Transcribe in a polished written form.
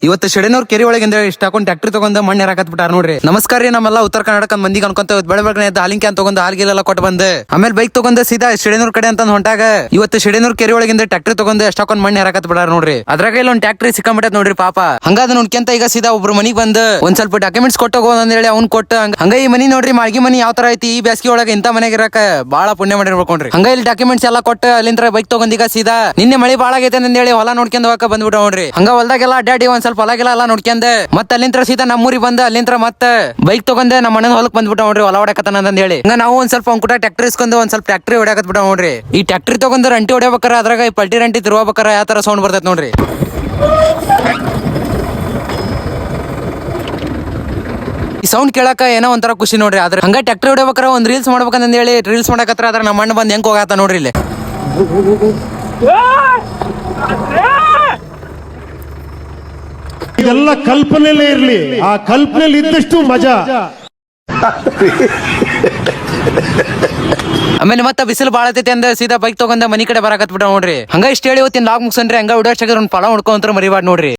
ಇವತ್ತು ಶೆಡೆನೂರ್ ಕೆರೆ ಒಳಗಿಂದ ಇಷ್ಟ ಹಾಕೊಂಡು ಟ್ಯಾಕ್ಟರ್ ತಗೊಂಡ್ ಮಣ್ಣು ಹೇರಾಕತ್ ಬಿಟ್ಟಾರ ನೋಡ್ರಿ. ನಮಸ್ಕಾರ ರೀ, ನಮ್ಮೆಲ್ಲ ಉತ್ತರ ಕರ್ನಾಟಕ ಮಂದಿಗೆ ಅನ್ಕೊಂತ ಬೆಳಗ್ಗೆ ಹಾಲಿನ ಕ್ಯಾನ್ ತಗೊಂಡ್ ಹಾಲ್ಗಿಲೆಲ್ಲ ಕೊಟ್ಟು ಬಂದ್ ಆಮೇಲೆ ಬೈಕ್ ತಗೊಂಡ್ ಸೀದಾ ಶೆಡೆನೂರ್ ಕಡೆ ಅಂತ ಹೊಂಟಾಗ ಇವತ್ತು ಶೆಡೆನೂರ್ ಕೆರೆ ಒಳಗಿಂದ ಟ್ಯಾಕ್ಟರ್ ತಗೊಂಡ್ ಎಷ್ಟ್ ಹಾಕೊಂಡ್ ಮಣ್ಣು ಹೇರಾಕತ್ ಬಿಟ್ಟಾರ ನೋಡ್ರಿ. ಅದ್ರಾಗ ಇಲ್ಲ ಒಂದ್ ಟ್ಯಾಕ್ಟರ್ ಸಿಕ್ಕಾಬಿಟ್ಟತ್ ನೋಡ್ರಿ ಪಾಪ. ಹಂಗಾದ ನೋಡ್ಕೊಂತ ಈಗ ಸೀದಾ ಒಬ್ರು ಮನಿಗ್ ಬಂದ್ ಒಂದ್ ಸ್ವಲ್ಪ ಡಾಕ್ಯುಮೆಂಟ್ಸ್ ಕೊಟ್ಟು ಹೋಗೋದ್ ಅಂತ ಹೇಳಿ ಅವ್ನ್ ಕೊಟ್ಟು ಹಂಗ ಈ ಮನಿ ನೋಡ್ರಿ ಮಾಳ್ಗಿ ಮನಿ ಯಾವ ತರ ಐತಿ. ಈ ಬ್ಯಾಸ್ಗಿ ಒಳಗ ಇಂತ ಮನೆಗೆ ಇರಕ ಬಾಳ ಪುಣ್ಯ ಮಾಡಿರ್ಬೇಕೊಂಡ್ರಿ. ಹಂಗ ಇಲ್ಲಿ ಡಾಕ್ಯುಮೆಂಟ್ಸ್ ಎಲ್ಲ ಕೊಟ್ಟು ಅಲ್ಲಿಂದ ಬೈಕ್ ತಗೊಂಡ್ ಈಗ ಸೀದಾ ನಿನ್ನೆ ಮಳಿ ಬಾಳ ಆಗೈತೆ ಅಂತ ಹೇಳಿ ಹೊಲ ನೋಡ್ಕೊಂಡ್ ಹೋಗಕ ಬಂದ್ಬಿಟ್ಟ ನೋಡ್ರಿ. ಹಂಗ ಹೊಲದಾಗೆಲ್ಲ ಅಡ್ಡಾಡಿ ಒಂದ್ ಸ್ವಲ್ಪ ಹೊಲಗೆಲ್ಲ ನೋಡ್ಕೊಂಡ್ ಮತ್ತೆ ಅಲ್ಲಿಂದ ಸೀದಾ ನಮ್ಮೂರಿಗೆ ಬಂದ ಅಲ್ಲಿಂದ ಮತ್ತೆ ಬೈಕ್ ತಗೊಂಡೆ ನಮ್ಮ ಅಣ್ಣನ ಹೊಲಕ್ ಬಂದ್ಬಿಟ್ಟ ನೋಡ್ರಿ ಹೊಲ ಹೊಡಕತ್ತಾನ ಅಂತ ಹೇಳಿ. ಹಂಗ ನಾವು ಒಂದ್ ಸ್ವಲ್ಪ ಅವ್ನ ಕೂಡ ಟ್ಯಾಕ್ಟರ್ ಇಸ್ಕೊಂಡು ಒಂದ್ ಸ್ವಲ್ಪ ಟ್ಯಾಕ್ಟರ್ ಹೊಡ್ಯಾಕತ್ ಬಿಟ್ಟ ನೋಡ್ರಿ. ಈ ಟ್ಯಾಕ್ಟರ್ ತಗೊಂಡ್ ರಂಟಿ ಹೊಡ್ಯಾಬೇಕಾರ ಅದ್ರಾಗ ಈ ಪಲ್ಟಿ ರಂಟಿ ತಿರುವಬೇಕಾರ ಯಾವ ತರ ಸೌಂಡ್ ಬರ್ತೈತ್ ನೋಡ್ರಿ. ಈ ಸೌಂಡ್ ಕೇಳಕ ಏನೋ ಒಂಥರ ಖುಷಿ ನೋಡ್ರಿ. ಆದ್ರೆ ಹಂಗ ಟ್ಯಾಕ್ಟರ್ ಹೊಡ್ಯಾಬೇಕಾರ ಒಂದ್ ರೀಲ್ಸ್ ಮಾಡ್ಬೇಕಂತ ಹೇಳಿ ರೀಲ್ಸ್ ಮಾಡಕತ್ರ ಅದ್ರ ನಮ್ಮ ಅಣ್ಣ ಬಂದ್ ಹೆಂಗ್ ಹೋಗತ್ತ ನೋಡ್ರಿ ಇಲ್ಲಿ. ಇದೆಲ್ಲ ಕಲ್ಪನೆಯಲ್ಲೇ ಇರ್ಲಿ, ಆ ಕಲ್ಪನೆಯಲ್ಲಿ ಇದ್ದಷ್ಟು ಮಜಾ. ಆಮೇಲೆ ಮತ್ತೆ ಬಿಸಿಲು ಬಾಳ ಐತಿ ಅಂದ ಸೀದಾ ಬೈಕ್ ತಗೊಂಡ ಮನಿ ಕಡೆ ಬರಾಕತ್ ಬಿಟ್ಟ ನೋಡ್ರಿ. ಹಂಗ ಇಷ್ಟ ಹೇಳಿ ಇವತ್ತಿನ ಲಾಗ್ ಮುಗಿಸನ್ರಿ. ಹಂಗ ವಿಡಿಯೋ ಒಂದು ಫಾಲೋ ಮಾಡ್ಕೊಂತ ಮರಿಬಾರ್ದು ನೋಡ್ರಿ.